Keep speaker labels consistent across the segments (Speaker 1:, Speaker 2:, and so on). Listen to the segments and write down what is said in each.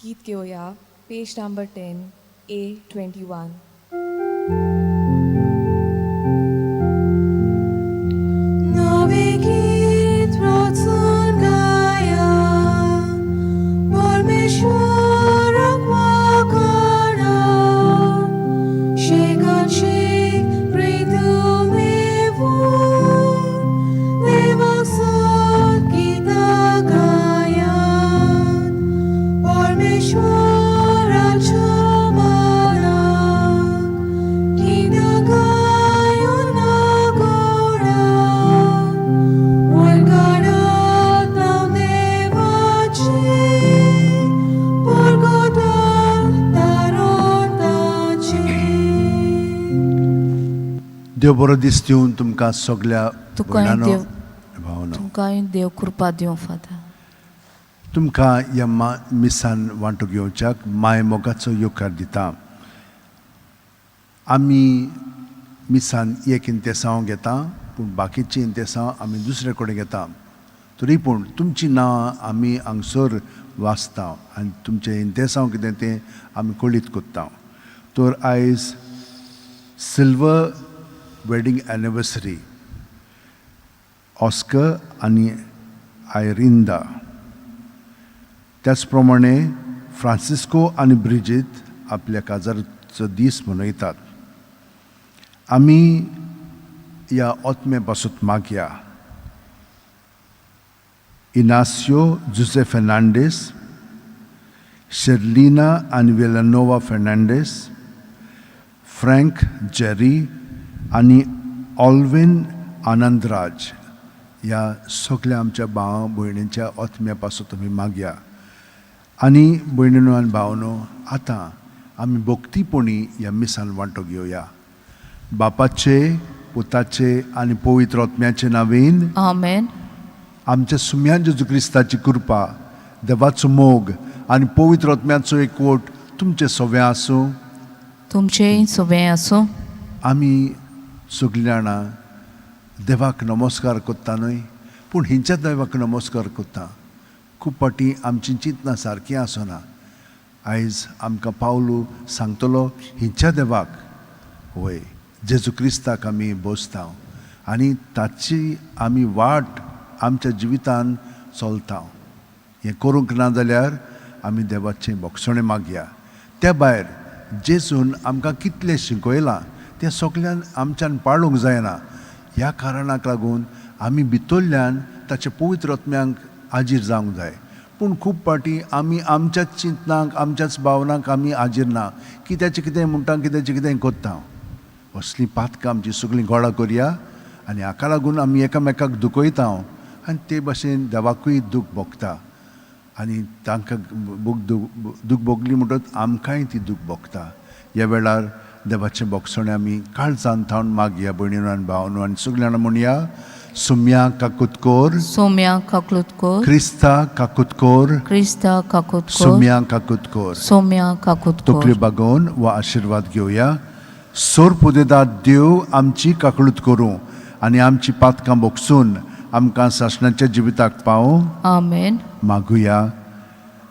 Speaker 1: गीत घेऊया page number 10 A21.
Speaker 2: नवे गीत वाचून गाया परमेश्वराक वखाणा शेकान शेक प्रेम मेवून देवाक स्तोत्र गितां गायात परमेश्वराच्या मानाक गितां गायून नागोरा वरगाडात नांव देवाचें परगोटाक दारोर ताचें.
Speaker 3: देव बरो दीस दिवन तुमकां सगल्या
Speaker 4: तुकांय
Speaker 3: भयणांनो,
Speaker 4: देव
Speaker 3: भावनो,
Speaker 4: तुमकांय देव कृपा दिवं फादर.
Speaker 3: तुमकां ह्या मिसान वांटो घेवच्याक माय मोगाचो येवकार दिता. आमी मिसान एक इंतेसांव घेता पूण बाकीची इंतेसांव आमी दुसरे कडेन घेता. तरी पूण तुमची नांवां आमी हांगसर वाचता आनी तुमचें इंतेसांव कितें तें आमी कळीत कोत्ता. तर आयज सिल्वर वेडिंग एनिवर्सरी ऑस्कर आनी आयरिंदा. त्याच प्रमाणे फ्रांसिस्को आनी ब्रिजीत आपल्या काजाराचो दीस मनयतात. आमी ह्या ओतमे पासून मागया इनासियो जुसे फेर्नांडीस, शेर्लिना आनी वेलानोवा फेर्नांडीस, फ्रँक जेरी आनी ऑल्विन आनंदराज ह्या सगळ्या आमच्या भावा भयणींच्या ओतम्या पासून आमी मागया. आनी भयणीनो आनी भावनो, आतां आमी भक्तीपणी ह्या मिसान वांटो घेवया. बापाचे, पुताचे आनी पवित्र आत्म्याचे नांवेन
Speaker 4: आमेन.
Speaker 3: आमच्या सुम्या जेजू क्रिस्ताची कृपा, देवाचो मोग आनी पवित्र आत्म्याचो एकवट तुमचे सगळे आसूं.
Speaker 4: तुमचेय सगळें आसूं.
Speaker 3: आमी सगळीं जाणां देवाक नमस्कार करता न्हय, पूण हिंच्या देवाक नमस्कार करता. खूब फावटी आमची चिंतना सारकी आसना. आयज आमकां पावलू सांगतलो हिंच्या देवाक, वय जेजू क्रिस्ताक आमी बोसता आनी ताची आमी वाट आमच्या जिवितान चलता. हें करूंक ना जाल्यार आमी देवाचें बोगसणें मागया. त्या भायर जेजून आमकां कितलें शिकयलां तें सगळ्यान आमच्यान पाळूंक जायना. ह्या कारणाक लागून आमी भितरल्यान ताच्या पवित्र आत्म्यांक हाजीर जावंक जाय. पूण खूब फावटी आमी आमच्याच चिंतनाक, आमच्याच भावनाक आमी हाजीर ना. कित्याचें कितें म्हणटा, कित्याचें कितें करता. असलीं पातकां आमची सगळीं गोळा करया आनी हाका लागून आमी एकामेकाक दुखयता आनी ते भाशेन देवाकूय दूख भोगता. आनी तांकां दूख भोगली म्हणटच आमकांय ती दूख भोगता. ह्या वेळार देवाचें बोगसणें आमी काळजान थावन मागया भयणीनो आनी भावनो. आनी सगळीं जाणां म्हणया, सुम्या काकुतकोर,
Speaker 4: सोम्या काकुतकोर,
Speaker 3: क्रिस्ता काकुतकोर,
Speaker 4: क्रिस्ता काकुतकोर,
Speaker 3: सुम्या काकुतकोर.
Speaker 4: सोम्या काकुतकोर.
Speaker 3: तकली बागोवन वा आशिर्वाद घेवया. सोर पुदेदाद देव आमची काकळूत करूं आनी आमची पातकां बोगसून आमकां सासणाच्या जिविताक पावूं.
Speaker 4: आमेन.
Speaker 3: मागुया.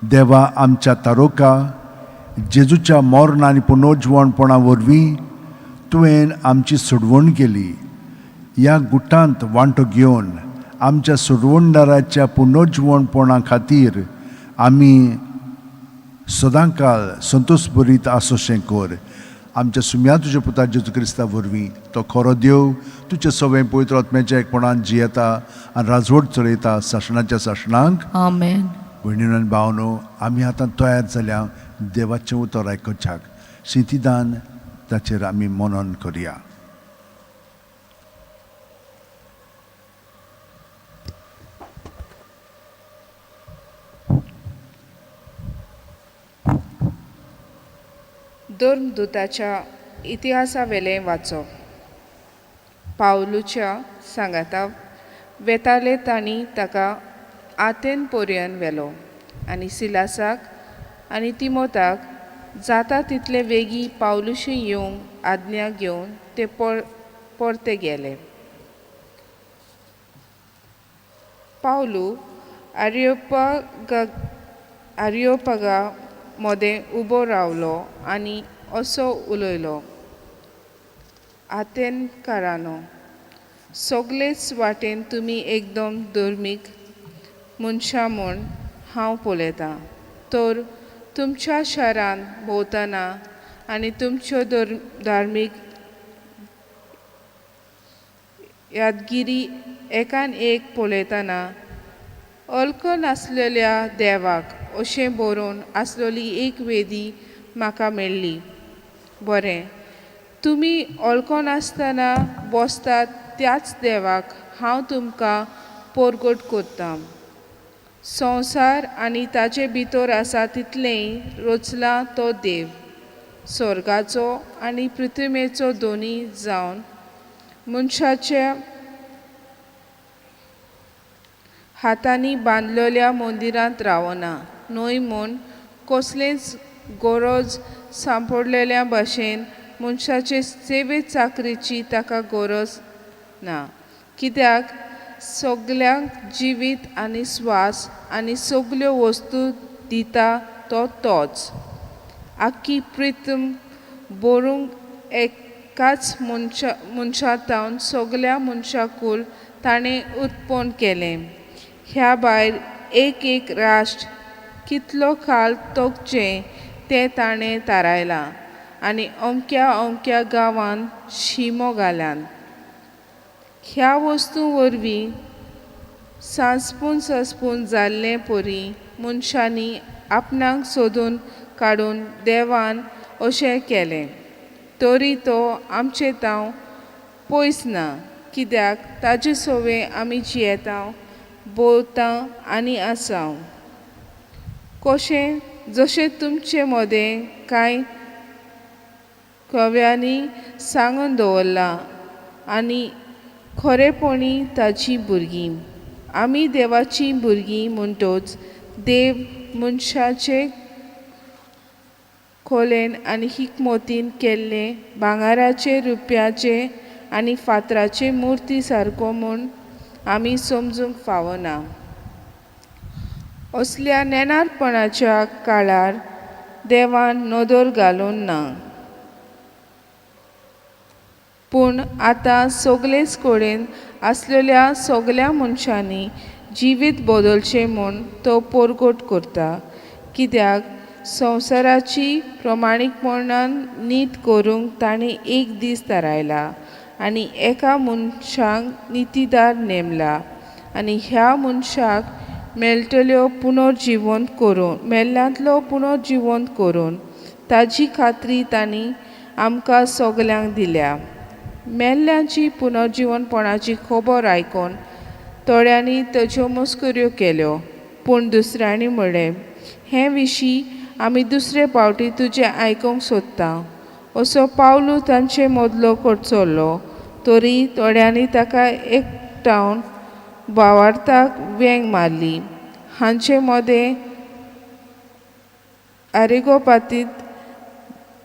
Speaker 3: देवा आमच्या तारोका, जेजूच्या मरण आनी पुनर्जीवणपणा वरवीं तुवें आमची सोडवण केली. ह्या गुटांत वांटो घेवन आमच्या सोडवणदाराच्या पुनर्जीवणपणा खातीर आमी सदांकाळ संतोश भरीत आसोशें कर. आमच्या सुम्या तुज्या पुता जेजू क्रिस्ता वरवीं तो खरो देव तुजें सगळें पवित्र आत्म्याच्या एकपणान जियेता आनी राजवट चलयता सासणाच्या सासणांक.
Speaker 4: आमेन.
Speaker 3: भयणीनो आनी भावनो, आमी आतां तयार जाल्या देवाचें उतर आयकच्याक. सितीदान ताचेर आमी मनन करया.
Speaker 5: धर्मदूताच्या इतिहासा वेलें वाचप. पावलूच्या सांगाता वेताले तांणी ताका आतेन पर्यंत व्हेलो आनी सिलासाक आनी तिमोथाक जाता तितले वेगी पावलुशी येवंक आज्ञा घेवन ते परते गेले. पावलू आरियोपागा मदें उबो रावलो आनी असो उलयलो, आतेनकारांनो, सगळेच वाटेन तुमी एकदम धर्मीक मनशां म्हूण हांव पळयतां, तर तुमच्या शारान भोंवतना आनी तुमच्यो धार्मीक यादगिरी एकान एक पळयतना अल्को नासलेल्या देवाक अशें बरोवन आसलेली एक वेदी म्हाका मेळ्ळी. बरें, तुमी अळको नासतना बसतात त्याच देवाक हांव तुमकां परगट कोत्तां. संवसार आनी ताचे भितर आसा तितलेंय रचला तो देव, स्वर्गाचो आनी पृथ्वीचो दोनी जावन मनशाच्या हातांनी बांदलेल्या मंदिरांत रावना. न्हय म्हूण कसलेच गरज सांपडलेल्या भाशेन मनशाचे सेवे चाकरीची ताका गरज ना, कित्याक सगल्यांक जिवीत आनी स्वास आनी सगल्यो वस्तू दिता तो तोच. आख्खी पृथ्वी भरूंक एकाच मनशांतावन सगल्या मनशाकूल ताणें उत्पन्न केलें. ह्या भायर एक राष्ट्र कितलो काळ तगचें तें ताणें थारायलां आनी अमक्या गांवांत शिमो घाल्यान. ह्या वस्तू वरवीं सांसपून जाल्ले परी मनशांनी आपणाक सोदून काडून देवान अशें केलें, तरी तो आमचे ताव पयस ना, कित्याक ताजे सोवे आमी जियेता, भोंवता आनी आसा. कशें जशें तुमचे मदें कांय कव्यांनी सांगून दवरलां आनी खरेपणी ताची भुरगीं. आमी देवाची भुरगीं म्हणटोच देव मनशाचे खोलेन आनी हिकमतीन केल्ले भांगाराचे, रुप्याचे आनी फातराचे मुर्ती सारको म्हूण आमी समजूंक फावना. असल्या नेनारपणाच्या काळार देवान नदर घालून ना, पूण आतां सगलेच कडेन आसलेल्या सगल्या मनशांनी जिवीत बदलचें म्हूण तो परगट करता, कित्याक संवसाराची प्रमाणीकपणान नीत करूंक ताणें एक दीस थारायला आनी एका मनशाक नितीदार नेमला आनी ह्या मनशाक मेल्ल्यांतलो पुनर्जिवंत करून ताजी खात्री तांणी आमकां सगल्यांक दिल्या. मेल्ल्यांची पुनर्जिवनपणाची खबर आयकून थोड्यांनी ताच्यो मस्कऱ्यो केल्यो, पूण दुसऱ्यांनी म्हणलें, हे विशीं आमी दुसरे फावटी तुजें आयकूंक सोदता. असो पावलू तांचे मदलो करचोलो, तरी थोड्यांनी ताका एकठांवन भावार्थाक वेंग मारली. हांचे मदें आरेगोपातीत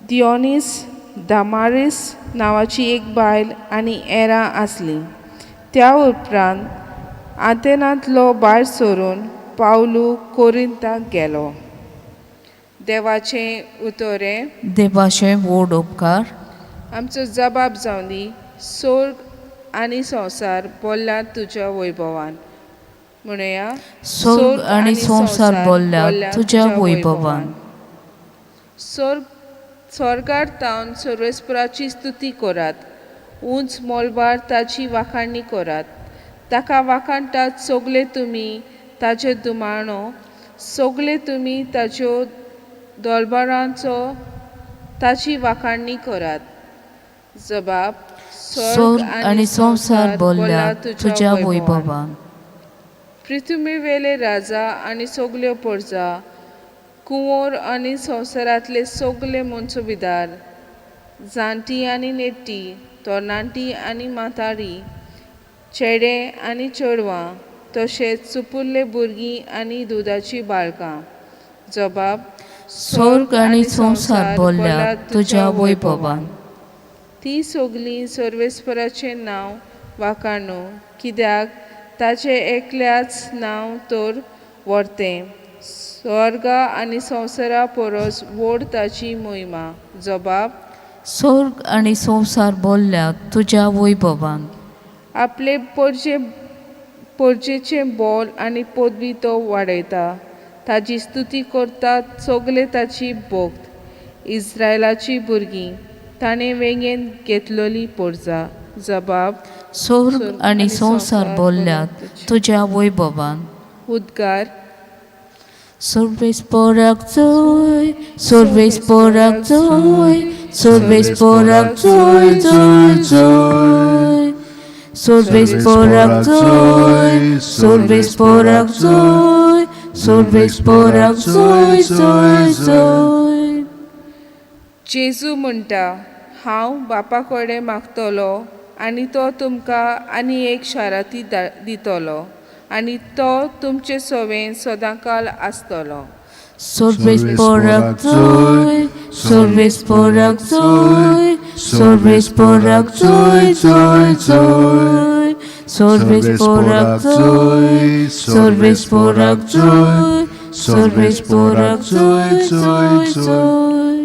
Speaker 5: दियोनीस, दामारीस नांवाची एक बायल आनी हेरां आसलीं. त्या उपरांत आतेनांतलो भायर सरून पावलू कोरिंताक गेलो. देवाचें उतोरें.
Speaker 4: देवाचे व्हड उपकार.
Speaker 5: आमचो जबाब जावन दी, स्वर्ग आनी संवसार बोल्ल्यात तुज्या वैभवान. म्हणया,
Speaker 4: स्वर्ग आनी संवसार बोल्ल्यात तुज्या वैभवान.
Speaker 5: स्वर्गार तावन सर्वेस्पराची स्तुती करात, उंच मोलबार ताची वाखाणणी करात. ताका वाखाणटात सगळे तुमी ताचे दुमाणो, सगळे तुमी ताच्यो दोलबारांचो ताची वाखाणणी करात. जबाब,
Speaker 4: स्वर्ग आनी संवसार बोल्ल्यात तुज्या वैभवान.
Speaker 5: पृथ्वी वेले राजा आनी सगल्यो परजा, कुंवर आनी संवसारांतले सगळे मनसुबेदार, जाणटी आनी नेटी, तरणाटी आनी म्हातारी, चेडे आनी चेडवां, तशेंच चुपुल्ले भुरगीं आनी दुदाची बाळकां. जबाब,
Speaker 4: स्वर्ग आनी संवसार बोल्ल्यात तुज्या वैभवान.
Speaker 5: ती सगलीं सर्वेस्पराचें नांव वाखाणू, कित्याक ताचें एकल्याच नांव तर व्हरतें स्वर्ग आनी संवसारा परस व्हड ताची मोहिमा. जबाब.
Speaker 4: स्वर्ग आनी संवसार भरल्या तुज्या वैभवान.
Speaker 5: आपले परजेचे बोल आनी पदवी तो वाडयता. ताची स्तुती करतात सगळे ताची भक्त. इस्रायलाची भुरगीं ताणें वेंगेन घेतलेली परजा. जबाब.
Speaker 4: स्वर्ग आनी संवसार भरल्या तुज्या वैभवान.
Speaker 5: उद्गार.
Speaker 4: सर्वेस्पराक जय, सर्वेस्पराक जय, सर्वेस्पराक जय जय जय. सर्वेस्पराक जय, सर्वेस्पराक जय, सर्वेस्पराक जय जय जय.
Speaker 5: जेजू म्हणटा, हांव बापा कडेन मागतलो आनी तो तुमकां आनी एक शाराती दितलो आनी तो तुमचे सवेन सदांकाल आसतलो.
Speaker 4: सर्वेस्पराक जय, सर्वेस्पराक जय, सर्वेस्पराक जय जय जय. सर्वेस्पराक जय, सर्वेस्पराक जय, सर्वेस्पराक जय जय जय.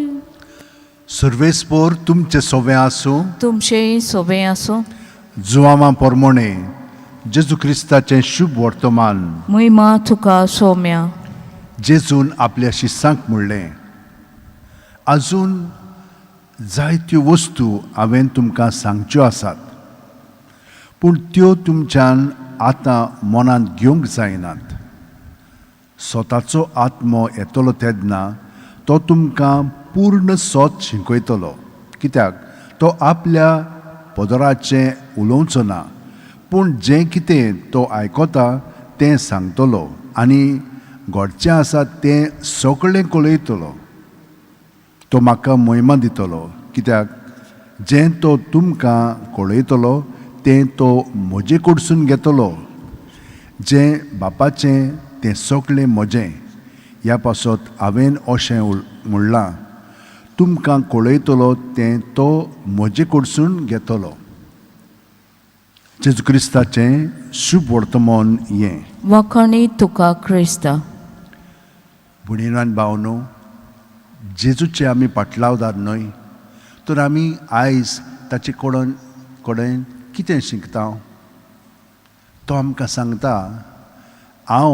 Speaker 3: सर्वेस्पोर तुमचे सोवे आसूं.
Speaker 4: तुमचेय सोबे आसूं.
Speaker 3: जुवामा पोरमोणे जेजू क्रिस्ताचें शुभ वर्तमान
Speaker 4: महिमा तुका सौम्या.
Speaker 3: जेजून आपल्या शिस्सांक म्हणलें, आजून जायत्यो वस्तू हांवें तुमकां सांगच्यो आसात, पूण त्यो तुमच्यान आतां मनांत घेवंक जायनात. स्वताचो आत्मो येतलो तेन्ना तो तुमकां पूर्ण सोत शिकयतलो, कित्याक तो आपल्या पदराचें उलोवचो ना, पूण जें कितें तो आयकता तें सांगतलो आनी घडचें आसा तें सगळें कळयतलो. तो म्हाका महिमा दितलो, कित्याक जें तो तुमकां कळयतलो तें तो म्हजे कडसून घेतलो. जें बापाचें तें सगळें म्हजें. ह्या पासत हांवें अशें म्हणलां, तुमकां कळयतलो तें तो म्हजे कडसून घेतलो. जेजू क्रिस्ताचें शुभ वर्तमान हें.
Speaker 4: वखणी तुका क्रिस्ता.
Speaker 3: भुणीनो आनी भावनो, जेजूचे आमी पाटलावदार न्हय, तर आमी आयज ताचे कडेन कितें शिकता. तो आमकां सांगता, हांव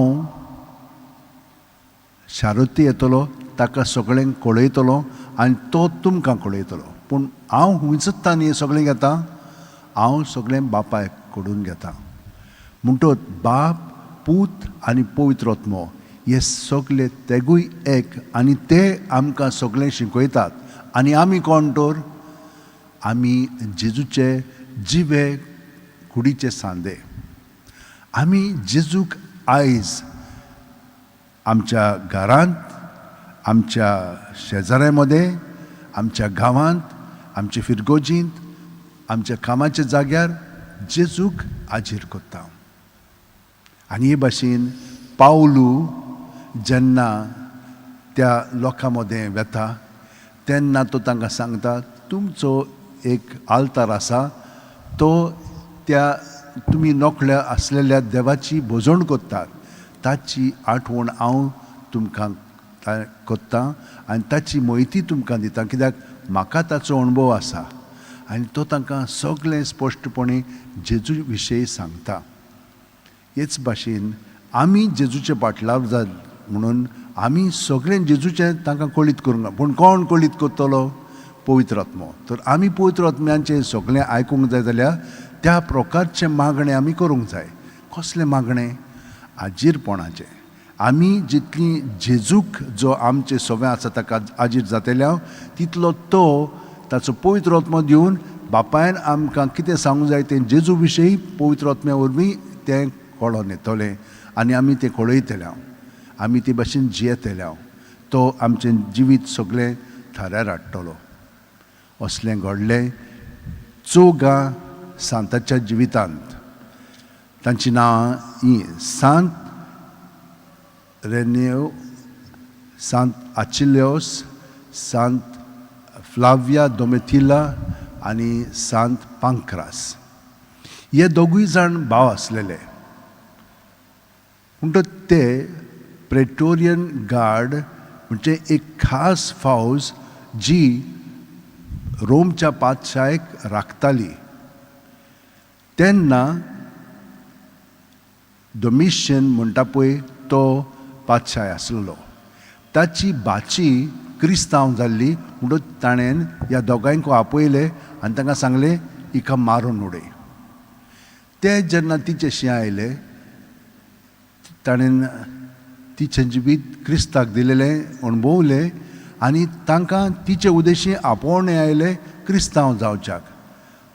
Speaker 3: शारोती येतलो, ताका सगळें कळयतलो आनी तो तुमकां कळयतलो. पूण हांव हुंयसर न्ही सगळें घेता, हांव सगळें बापाय कडून घेता. म्हणटच बाप, पूत आनी पवित्र आत्मो हे सगळे तेगूय एक आनी ते आमकां सगळें शिकयतात. आनी आमी कोण तर, आमी जेजूचे जिवे कुडीचे सांदे. आमी जेजूक आयज आमच्या घरांत, आमच्या शेजाऱ्यां मदें, आमच्या गांवांत, आमच्या फिरगोजींत, आमच्या कामाच्या जाग्यार जेजूक हाजीर करता. आनी हे भाशेन पावलू जेन्ना त्या लोकां मदें वेता तेन्ना तो तांकां सांगता, तुमचो एक आल्तार आसा, तो त्या तुमी नोकल्या आसलेल्या देवाची भोजवण करतात, ताची आठवण हांव तुमकां कोत्ता आनी ताची म्हायती तुमकां दिता, कित्याक म्हाका ताचो अणभव आसा. आनी तो तांकां सगळें स्पश्टपणी जेजू विशयी सांगता. हेच भाशेन आमी जेजूचे पाटलाव म्हणून आमी सगळें जेजूचें तांकां कळीत करूंक. पूण कोण कळीत करतलो? पवित्र आत्मो. तर आमी पवित्र आत्म्याचें सगळें आयकूंक जाय जाल्यार त्या प्रकारचें मागणें आमी करूंक जाय. कसलें मागणें? आजीरपणाचें. आमी जितली जेजूक जो आमचे सवें आसा ताका आजीर जातल्या तितलो तो ताचो पवित्र आत्मो दिवन बापायन आमकां कितें सांगूंक जाय तें जेजू विशयी पवित्र आत्म्या वरवीं तें कळोन येतलें आनी आमी तें कळयतल्या, आमी ते भाशेन जियेतल्या. तो आमचें जिवीत सगळें थाऱ्यार हाडटलो. असलें घडलें चौगां सांताच्या जिवितांत. तांचीं नांवां हीं सांत रेनेव, सांत आचिलियोस, सांत फ्लाविया दोमेथिला आनी सांत पांक्रास. हे दोगूय जाण भाव आसलेले. म्हणटच ते प्रेटोरियन गार्ड म्हणजे एक खास फौज जी रोमच्या पातशायेक राखताली. तेन्ना डोमिशियन म्हणटा पळय तो पातशाय आसलेलो. ताची भाची क्रिस्तांव जाल्ली म्हणून ताणें ह्या दोगांयक आपयले आनी तांकां सांगलें हिका मारून उडय. ते जेन्ना तिचेशी आयले ताणें तिचें जिवीत क्रिस्ताक दिलेलें अणभवलें आनी तांकां तिचे उद्देशी आपोवणें आयलें क्रिस्तांव जावच्याक.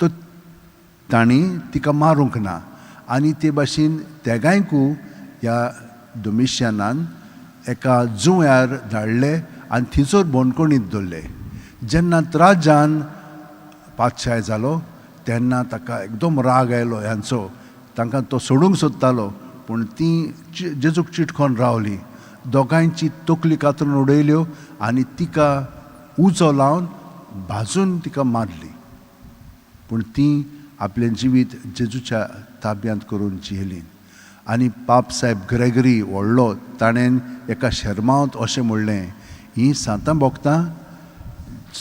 Speaker 3: तो तांणी तिका मारूंक ना आनी ते भाशेन तेगांयकू ह्या डोमिशियनान एका जुंव्यार धाडले आनी थिंचोर बोनकोणीत दवरले. जेन्ना राज्यान पातशाय जालो तेन्ना ताका एकदम राग आयलो ह्यांचो. तांकां तो सोडूंक सोदतालो पूण तीं जेजूक चिटकोन रावलीं. दोगांयची तकली कातरून उडयल्यो आनी तिका उजो लावन भाजून तिका मारली. पूण तीं आपलें जिवीत जेजूच्या ताब्यांत करून जियेलीं. आनी पाप साहेब ग्रेगरी व्हडलो ताणें एका शर्मावत अशें म्हणलें, हीं सातां भोगतां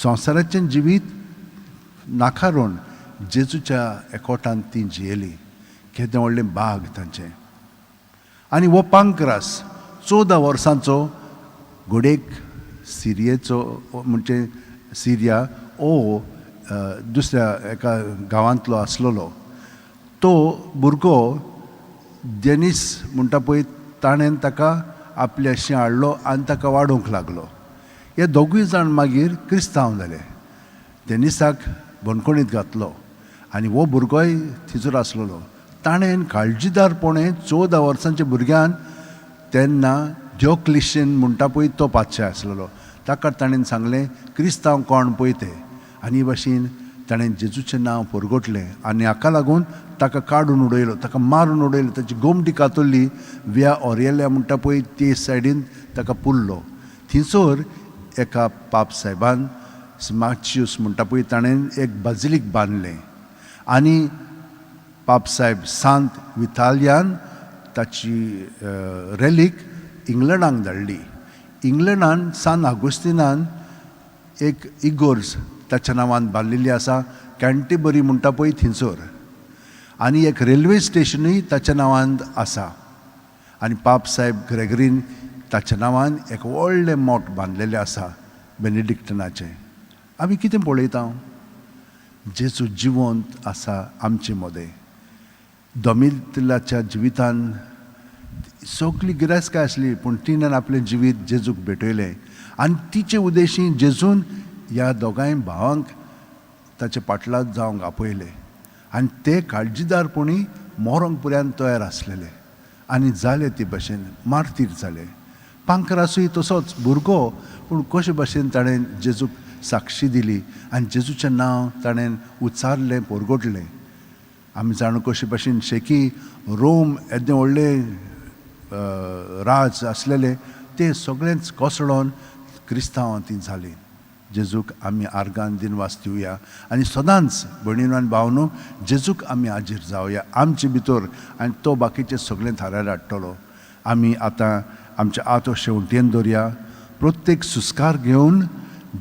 Speaker 3: संवसाराचें जिवीत नाकारून जेजूच्या एकोठांत तीं जियेलीं. केदें व्हडलें बाग तांचें. आनी हो पांक्रास 14 वर्सांचो घोडेक सिरियेचो म्हणजे सिरिया ओ दुसऱ्या एका गांवांतलो आसलेलो. तो भुरगो डेनिस म्हणटा पळय ताणें ताका आपल्याशी हाडलो आनी ताका वाडोवंक लागलो. हे दोगूय जाण मागीर क्रिस्तांव जाले. डेनिसाक बोनकोणीत घातलो आनी हो भुरगोय थिचूर आसलेलो. ताणें काळजीदारपणे 14 वर्सांच्या भुरग्यान तेन्ना डियोक्लिशियन म्हणटा पळय तो पातशाय आसलेलो ताका ताणें सांगलें क्रिस्तांव कोण पळय ते. आनी हे भाशेन ताणें जेजूचें नांव परगोटलें आनी हाका लागून ताका काडून उडयलो, ताका मारून उडयलो. ताची गोमटी कातरली विया ऑरियल्या म्हणटा पळय ते सायडीन ताका पुरलो. थिंचोर एका पाप साहेबान स्मार्चियस म्हणटा पळय ताणें एक बाजिलीक बांदलें आनी पाप साहेब सांत वितालियान ताची रेलीक इंग्लंडाक धाडली. इंग्लंडान सान आगोस्तिनान एक इगोर्ज ताच्या नांवान बांदलेली आसा, कॅन्टरबरी म्हणटा पळय थिंचोर. आनी एक रेल्वे स्टेशनूय ताच्या नांवान आसा. आनी पाप साहेब ग्रेगरीन ताच्या नांवान एक व्हडलें मोठ बांदलेलें आसा बेनेडिक्टनाचें. आमी कितें पळयता? जेजू जिवंत आसा आमचे मदें. दोमितलाच्या जिवितान सगळी गिरायस्काय आसली पूण तिणें आपलें जिवीत जेजूक भेटयलें आनी तिचे उद्देशी जेजून ह्या दोगांय भावांक ताचे पाटलात जावंक आपयले आनी ते काळजीदारपणी मोरोंक पर्यंत तयार आसलेले आनी जाले ते भाशेन मार्तीर जाले. पांक्रासूय तसोच भुरगो पूण कशे भाशेन ताणें जेजूक साक्षी दिली आनी जेजूचें नांव ताणें उच्चारलें परगोटलें. आमी जाणू कशे भाशेन शेकी रोम येदें व्हडलें राज आसलेलें तें सगळेंच कोसळोन क्रिस्तांवां जालीं. जेजूक आमी आर्गान दिनवास दिवया आनी सदांच भयणीनो आनी भावनो जेजूक आमी हाजीर जावया आमचे भितर आनी तो बाकीचे सगळें थारायला हाडटलो. आमी आतां आमचे आतो शेवटेन दवरया. प्रत्येक सुस्कार घेवन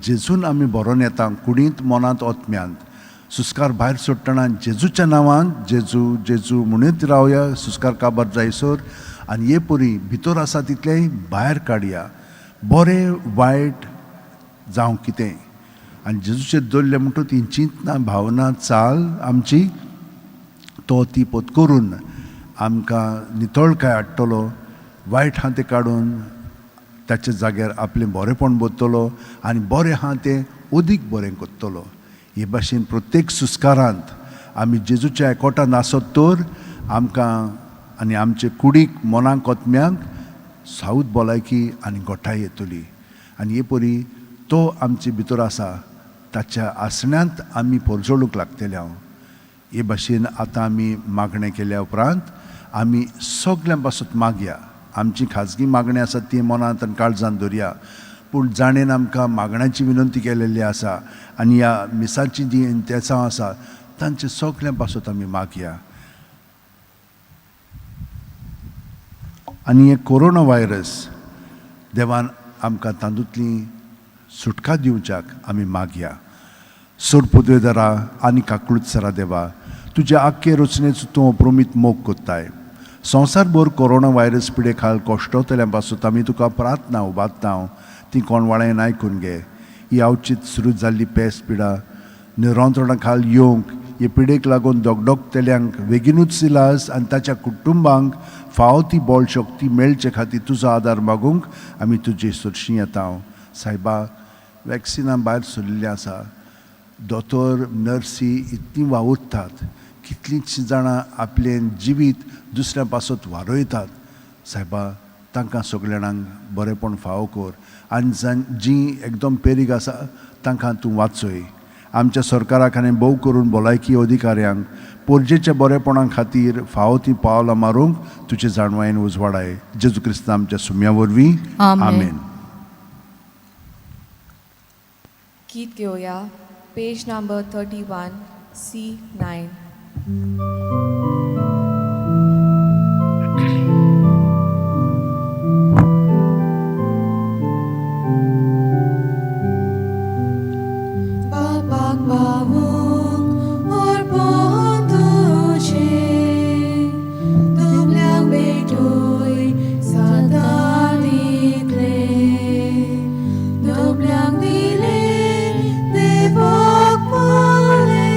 Speaker 3: जेजून आमी बरोवन येता कुडींत मनांत ओतम्यांत. सुस्कार भायर सोडटना जेजूच्या नांवान जेजू जेजू म्हणीत रावया सुस्कार काबार जायसर आनी हे परी भितर आसा तितलेंय भायर काडया. बरें वायट जावं कितें आनी जेजूचेर दवरलें म्हणटा ती चिंतना भावना चाल आमची तो ती पोत करून आमकां नितळकाय हाडटलो. वायट आहा तें काडून ताचे जाग्यार आपलें बरेंपण बोत्तलो आनी बरें आहा तें अदीक बरें कोत्तलो. हे भाशेन प्रत्येक सुस्कारांत आमी जेजूच्या एकोठांत आसत तर आमकां आनी आमचे कुडीक मनांक कोतम्यांक साऊत भलायकी आनी गोठाय येतली. आनी हे परी तो आमचे भितर आसा ताच्या आसण्यांत आमी परजोडूंक लागतले. हांव हे भाशेन आतां आमी मागणें केल्या उपरांत आमी सगळ्यां पासत मागया. आमची खाजगी मागणी आसा ती मनांत आनी काळजांत दवरया. पूण जाणेन आमकां मागण्याची विनंती केलेली आसा आनी ह्या मिसाची जी इंतेसांव आसा तांचे सगळ्यां पासत आमी मागया. आनी हे कोरोना व्हायरस देवान आमकां तातूंतली सुटका दिवच्याक आमी मागया. सोड पदवेदारा आनी काकुळसरा देवा, तुज्या आख्खे रचनेचो तूं अप्रुमीत मोग कोत्ताय. संवसारभर कोरोना व्हायरस पिडे खाल कोश्टवतल्या पासून आमी तुका प्रार्थना उबारता ती कोणवाळेन आयकून घे. ही अवचित सुरू जाल्ली पेस्त पिडा निरंत्रणा खाल येवंक हे पिडेक लागून दोगदोगतेल्यांक बेगीनूच इलाज आनी ताच्या कुटुंबांक फावो ती बळ शक्ती मेळचे खातीर तुजो आदार मागूंक आमी तुजे सुरशी येता. सायबा, वॅक्सिनां भायर सरिल्लीं आसा, दोतोर नर्सी इतली वावुरतात, कितलींच जाणां आपलें जिवीत दुसऱ्या पासत वारोयतात. सायबा, तांकां सगळ्यांक बरेपण फावो कर आनी जीं एकदम पेरीग आसा तांकां तूं वाचय. आमच्या सरकाराक आनी भोव करून भलायकी अधिकाऱ्यांक पोरजेच्या बरेपणा खातीर फावो ती पावलां मारूंक तुजे जाणवायेन उजवाडाय. जेजू क्रिस्त आमच्या सुम्या वरवीं. आमेन.
Speaker 1: गीत घेवया page number 31 C9.
Speaker 2: Bapak bawang orpon tuche, tumlang bedoy sa dalitre, tumlang dile debak pole,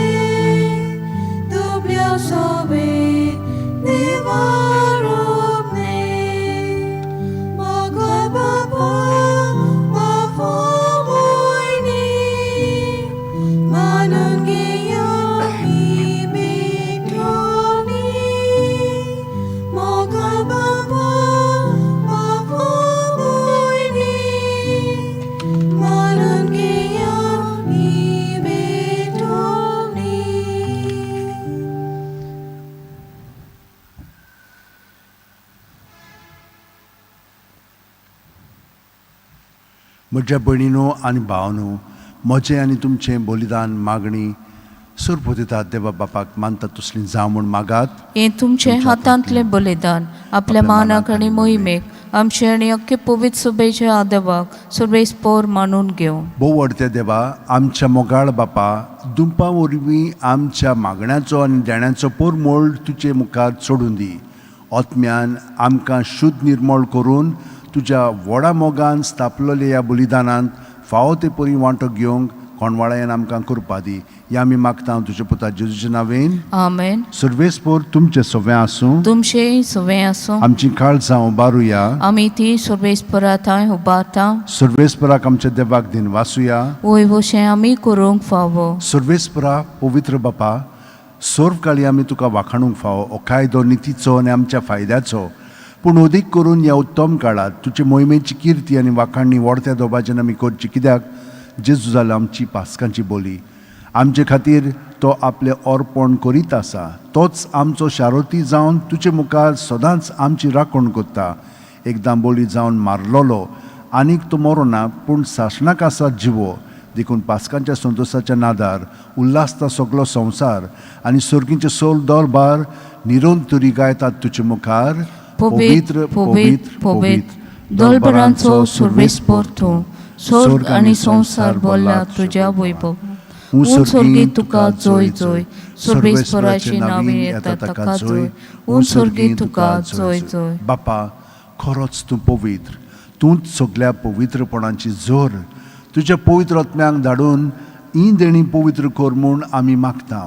Speaker 2: tumlang sobe devarop ne, magay baba mafomoy ni.
Speaker 3: म्हज्या भयणीनो आनी भावनो, म्हजें आनी तुमचें बलिदान मागणी सुरपदितात देवा बापाक मानता तसलीं जावं म्हूण मागात.
Speaker 4: हें तुमचें हातांतलें बलिदान आपल्या मानाक आनी मोहिमेक आमचे आनी अख्खे पवित्र सभेच्या देवाक सर्वेस्पोर मानून घेवं.
Speaker 3: भोव व्हडते देवा, आमच्या मोगाळ बापा, दुंपा वरवीं आमच्या मागण्याचो आनी देण्याचो पोर मोल तुजे मुखार सोडून दी. ओतम्यान आमकां शुद्ध निर्मळ करून तुज्या व्हडा मोगान स्थापलेल्या ह्या बलिदानांत फावो ते परी वांटो घेवंक कोणवाळ्यान आमकां करपा दी. या आमी मागता तुज्या पुता जेजूच्या नांवेन.
Speaker 4: आमेन.
Speaker 3: सर्वेस्पोर तुमचें सवें आसूं.
Speaker 4: तुमचें सवें आसूं.
Speaker 3: आमची काळजां उबारुया.
Speaker 4: आमी ती सर्वेस्परा थंय उबारता.
Speaker 3: सर्वेस्पराक आमच्या देवाक दिन वासुया.
Speaker 4: वयवशें आमी करूंक फावो.
Speaker 3: सर्वेस्परा पवित्र बापा, सर्व काळी आमी तुका वाखाणूंक फावो हो कायदो नितीचो आनी आमच्या फायद्याचो. पूण अदीक करून ह्या उत्तम काळात तुजे मोहिमेची किर्ती आनी वाखाणणी व्हडत्या दोबाज्यान आमी करची, कित्याक जेजू जाला आमची पासकांची बोली. आमचे खातीर तो आपलें अर्पण करीत आसा. तोच आमचो शारोती जावन तुजे मुखार सदांच आमची राखण करता. एकदां बोली जावन मारलोलो आनीक तो मरो ना, पूण सासणाक आसा जिवो. देखून पासकांच्या संतोशाच्या नादार उल्हासता सगळो संवसार आनी सर्गींचे सोल दरबार निरंतरी गायतात तुजे मुखार.
Speaker 4: पवित्र पवित्र पवित्र दोलबरांचो सर्वेस्पोर तूं. स्वर्ग आनी संवसार बोल्ला तुज्या वैभव. सर्गी तुका जोय जोय. सर्वेस्पराची नांवे येता ताका जोय. सर्गी तुका जोय जोय.
Speaker 3: बापा, खरोच तूं पवित्र. तूंच सगळ्या पवित्रपणाची जोर. तुज्या पवित्र आत्म्यांक धाडून ही देणी पवित्र कर म्हूण आमी मागता.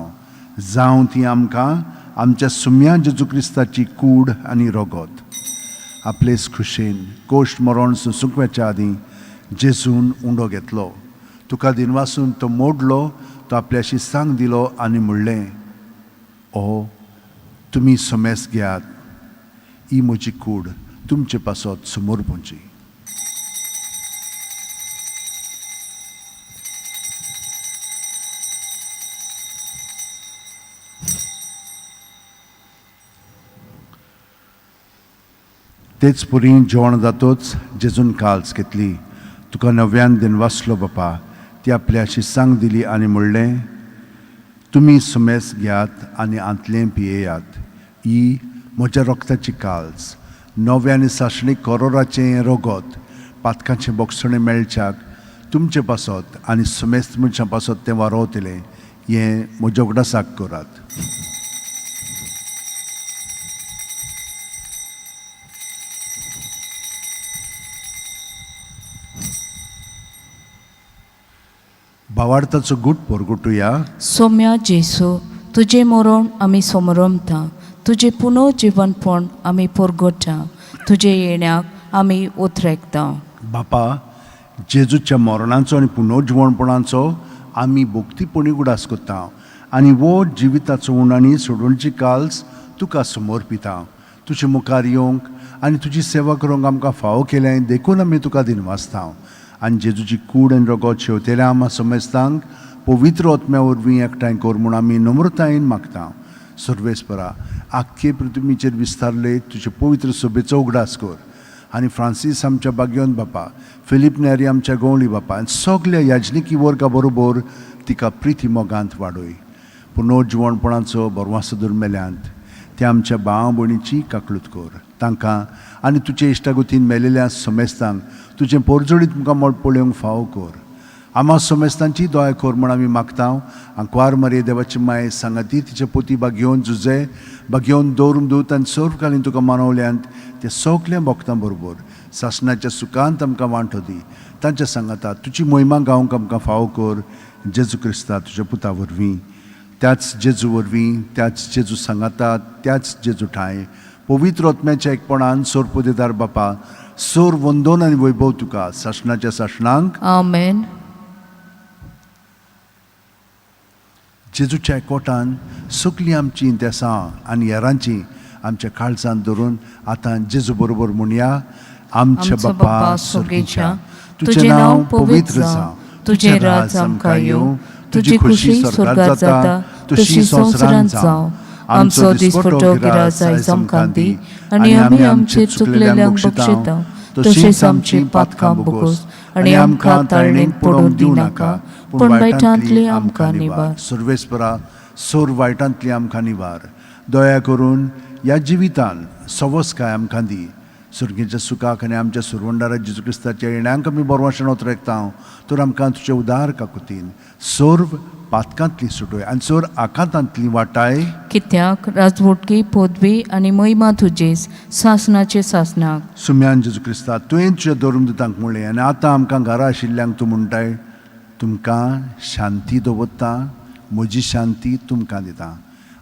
Speaker 3: जावं ती आमकां आमच्या सुम्या जेजू क्रिस्ताची कूड आनी रगत. आपलेच खुशेन कोश्ट मरण सुसुकव्याच्या आदीं जेजून उंडो घेतलो. तुका दिनवासून तो मोडलो. तो आपल्या शिस्तांक दिलो आनी म्हणलें, ओ तुमी समेस घेयात, ही म्हजी कूड तुमचे पासत समोर पोंची. तेच पुरी जेवण जातोच जेजून काल्स घेतली. तुका नव्यान दिनवासलो बापा. ती आपल्या शिस्सांक दिली आनी म्हणलें, तुमी सुमेस घेयात आनी आंतलें पियेयात. ही म्हज्या रोगताची काल्स, नव्यान साशणी करोराचें रगत, पातकांचे बोगसणे मेळच्याक तुमचे पासत आनी समेस्त मनशां पासत ते वारोवतले हें म्हज्या उगडासाक करात. भावार्थाचो गूट पोरगुटुया.
Speaker 4: सोम्या जेसू तुझे मरण आमी समरमता, तुझे पुनर्जीवनपण आमी परगटा, तुझे येण्याक आमी उतरेकता.
Speaker 3: बापा, जेजूच्या मरणाचो आनी पुनर्जीवनपणाचो आमी भोक्तीपणी उगडास करता आनी वो जिविताचो उणाणी सोडूनची काल्स तुका समर्पिता. तुजे मुखार येवंक आनी तुजी सेवा करूंक आमकां फावो केलें देखून आमी तुका दिनवासता. आनी जेजूची कूड आनी रगत शेवतेल्या आम्हा समेस्तांक पवित्र आत्म्या वरवीं एकठांय कर म्हूण आमी नम्रतायेन मागता. सर्वेस्परा, आख्खे पृथ्वीचेर विस्तारले तुजे पवित्र सभेचो उगडास कर. आनी फ्रांसीस आमच्या बागयोन बापा, फिलीप नेरी आमच्या गवळी बापा आनी सगल्या याजनिकी वर्गा बरोबर तिका प्रिती मोगांत वाडय. पुनर्जीवनपणाचो बरवासो दुर्मेल्यांत त्या आमच्या भाव भयणीची काकळूत कर. तांकां आनी तुजे इश्टागतीन मेलेल्या समेस्तांक तुजें पोरजोडीत तुमकां मळ पळोवंक फावो कर. आम्हा समेस्तांची दया कर म्हूण आमी मागता. आंकवार मारये देवाची माय सांगाती तिचे पोती बागयोन झुजे बागयोन दवरून दूत आनी सर्वकालीन तुका मानवल्यांत ते सगल्या भक्तां बरोबर सासणाच्या सुखांत आमकां वांटो दी. तांच्या सांगाता तुजी मोहिमा गावंक आमकां फावो कर. जेजू क्रिस्ता तुज्या पुता वरवीं, त्याच जेजू वरवीं, त्याच जेजू सांगाता, त्याच जेजू ठाय पवित्र आत्म्याच्या एकपणान सोरपोदेदार बापा, सोर वंदन आनी वैभव तुका सासणाच्या सासणांक.
Speaker 4: आमेन.
Speaker 3: जेजूच्या एकवटान सगलीं आमची देसां आनी हेरांची आमच्या काळजांत धरून आतां जेजू बरोबर म्हणया. आमच्या बापा स्वर्गीच्या, तुजें नांव पवित्र जावं, तुजें राज आमकां येवं, तुजी खुशी स्वर्गांत जाता तशी संवसारांत जावं. आमचो दिसपटो गिरास आयज आमकां दी आनी आमी आमचे चुकलेल्यांक बक्षिता, तशींच आमची पातकां बोगोस आनी आमकां ताळणेंत पडोवंक दिवं नाका, पूण वायटांतली आमकां निवार. सर्वेस्परा, सोर वायटांतली आमकां निवार. दया करून ह्या जिवितान सवस काय आमकां दी. सुर्गेच्या सुखाक आनी आमच्या सुरवंडारा जेजू क्रिस्ताच्या येण्याक आमी बरवाशेन उतरेकता. तर आमकां तुजे उदार काकुतीन सोर्व पातकांतली सुटोय आनी सोर आकांतांतली वाटाय.
Speaker 4: कित्याक राजवटकी पदवी आनी महिमा तुजेच सासणाचे सासणाक.
Speaker 3: सुम्यान जेजू क्रिस्ता, तुवें तुज्या धर्मदुतांक म्हणलें आनी आतां आमकां घरा आशिल्ल्यांक तूं म्हणटाय तुमकां शांती दवरता, म्हजी शांती तुमकां दिता.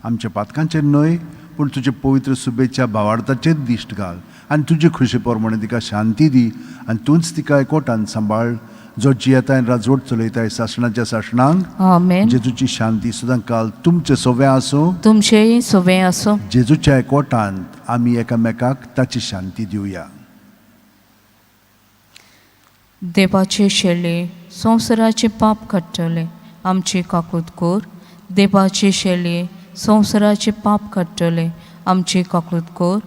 Speaker 3: आमच्या पातकांचेर न्हय पूण तुजे पवित्र सुबेच्या भावार्थाचेर दिश्ट घाल आनी तुजे खुशी प्रमाणे तिका शांती दी आनी तूंच तिका एकवटान सांबाळ. जो जियेताय राजवट चलयताय सासणाच्या सासणांक.
Speaker 4: आमेन.
Speaker 3: जेजूची शांती सदां काल तुमचे सोवे आसूं.
Speaker 4: तुमचेय सोवे आसो.
Speaker 3: जेजूच्या एकवटांत आमी एकामेकाक ताची शांती दिवया.
Speaker 4: देवाचे शेळे संवसाराचे पाप काडटले आमची काकूत कोर. देवाचे शेळे संवसाराचे पाप काडटले आमची काकूत कोर.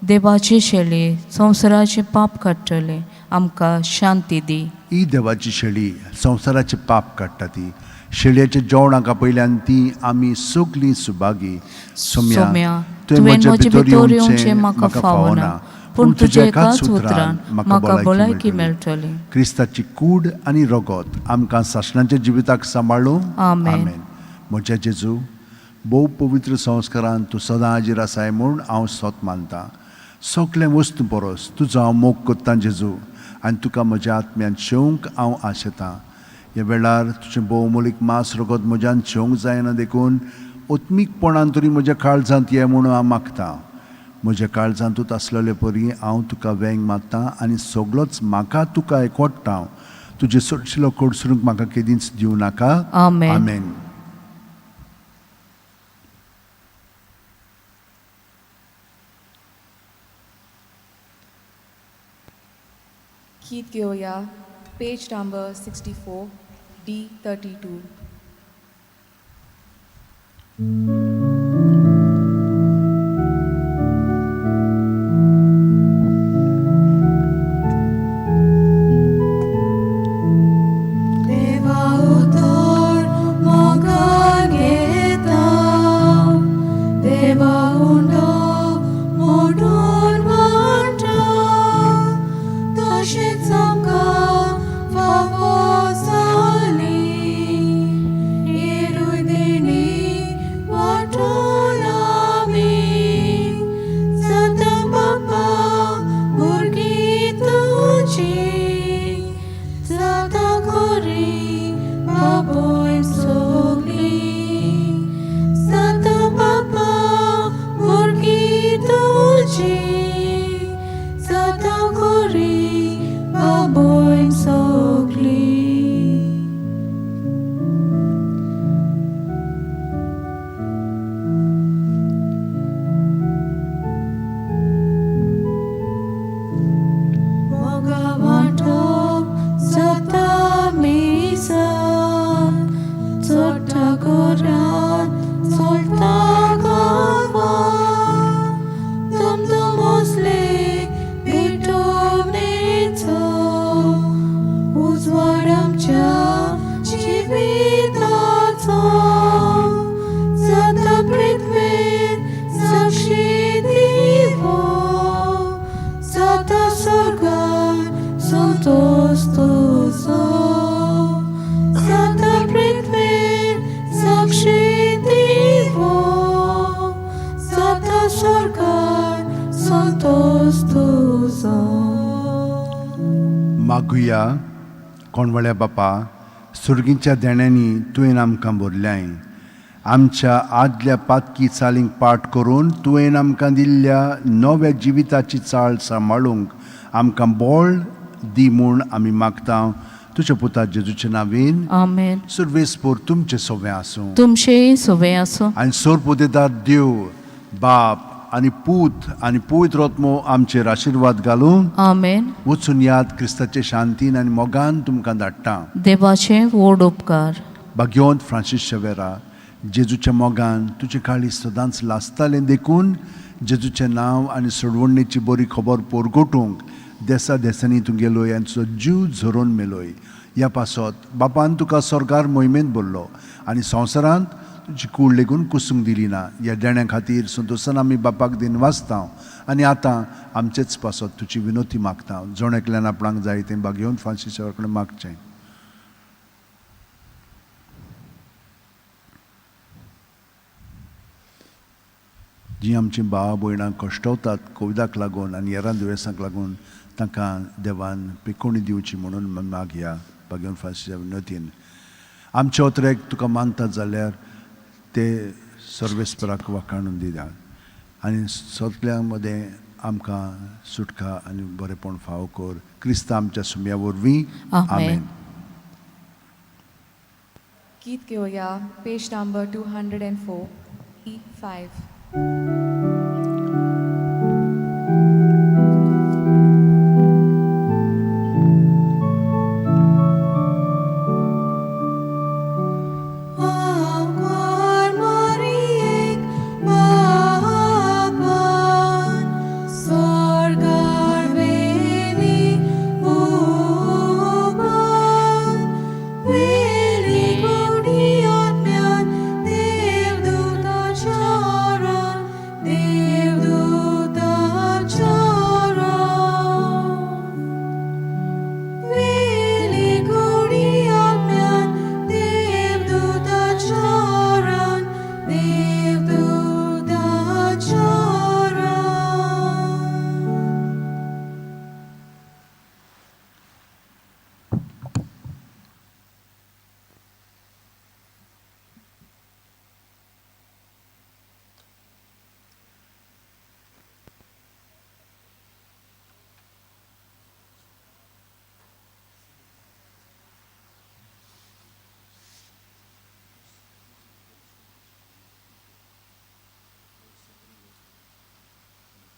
Speaker 4: देवाचे शेळे संवसाराचे पाप काडटले आमकां शांती दी.
Speaker 3: ही देवाची शेळी संवसाराचे पाप काडटा ती. शेळयेच्या जेवणाका पयल्यान ती आमी सगलीं सुभागी.
Speaker 4: सोम्या, तुवें म्हजे भितर येवचें म्हाका फावना, पूण तुज्या एकाच उतरान म्हाका भलायकी मेळटली.
Speaker 3: क्रिस्ताची कूड आनी रगत आमकां सासणाच्या जिविताक सांबाळूं.
Speaker 4: आमेन.
Speaker 3: म्हज्या जेजू, भोव पवित्र संस्कारान तूं सदां हाजीर आसाय म्हूण हांव सोत मानतां. सगळे वस्तू परस तुजो हांव मोग करतां जेजू आनी तुका म्हज्या आत्म्यान शेवंक हांव आशेतां. ह्या वेळार तुजें भोवमोलीक मास रगत म्हज्यान शेवंक जायना देखून ओत्मीकपणान तरी म्हज्या काळजांत ये म्हणून हांव मागतां. म्हज्या काळजांतूच आसलेले परी हांव तुका वेंग मागतां आनी सगळोच म्हाका तुका एकवटां. तुजे सडशिलो कडसरूंक म्हाका केदींच दिवं नाका.
Speaker 4: आमेन.
Speaker 3: आमेन.
Speaker 1: Keith Gioia, page number 64, D32.
Speaker 2: देवा उतर मोगान घेता, देवा उंडो मोडून मांडटा, तशेंच आमकां तोच तुजो.
Speaker 3: मागुया कोणवळ्या बापा, सुर्गीच्या देण्यांनी तुवें आमकां भरल्याय. आमच्या आदल्या पातकी चालींक पाठ करून तुवें आमकां दिल्ल्या नव्या जिविताची चाळ सांबाळूंक आमकां बळ दी म्हूण आमी मागता तुज्या पुता जेजूच्या नांवेन.
Speaker 4: आमेन.
Speaker 3: सर्वेस्पोर तुमचे सोबे आसूं.
Speaker 4: तुमचेय सोबे आसूं.
Speaker 3: आनी सोरपोतेदार देव बाप आनी पूत आनी पवित्र आत्मो आमचेर आशिर्वाद घालून
Speaker 4: आमेन.
Speaker 3: वचून याद क्रिस्ताचे शांतीन आनी मोगान तुमकां धाडटा.
Speaker 4: देवाचे व्हड उपकार.
Speaker 3: भाग्यवंत फ्रांसीस शेवेरा, जेजूच्या मोगान तुजे काळी सदांच लासतालें देखून जेजूचें नांव आनी सोडवणेची बरी खबर पोरगोटूंक देसा देसांनी तूं गेलोय आनी तुजो जीव झरोवन मेलोय. ह्या पासत बापान तुका स्वर्गार मोहिमेंत भरलो आनी संवसारांत तुजी कूड लेगून कुसूंक दिली ना. ह्या देण्या खातीर संतोशान आमी बापाक दिन वाचता आनी आतां आमचेच पासत तुजी विनोती मागता. जोण एकल्यान आपणाक जाय तें भाग्यवंत फ्रांसीस शेवेरा कडेन मागचें. जीं आमचीं भाव भयणां कश्टवतात कोविडाक लागून आनी हेरां दुयेंसांक लागून तांकां देवान पिकोवणी दिवची म्हणून मागया भाग्यवंत फ्रांसीसा विनोतीन. आमचे ओतरेक तुका मानतात जाल्यार ते सर्वेस्पराक वाखाणून दिया आनी सगळ्यां मदें आमकां सुटका आनी बरेपण फाव कर. क्रिस्त आमच्या सुम्या वरवीं.
Speaker 4: आमेन.
Speaker 1: गीत घेवया पेज नंबर 204 E5.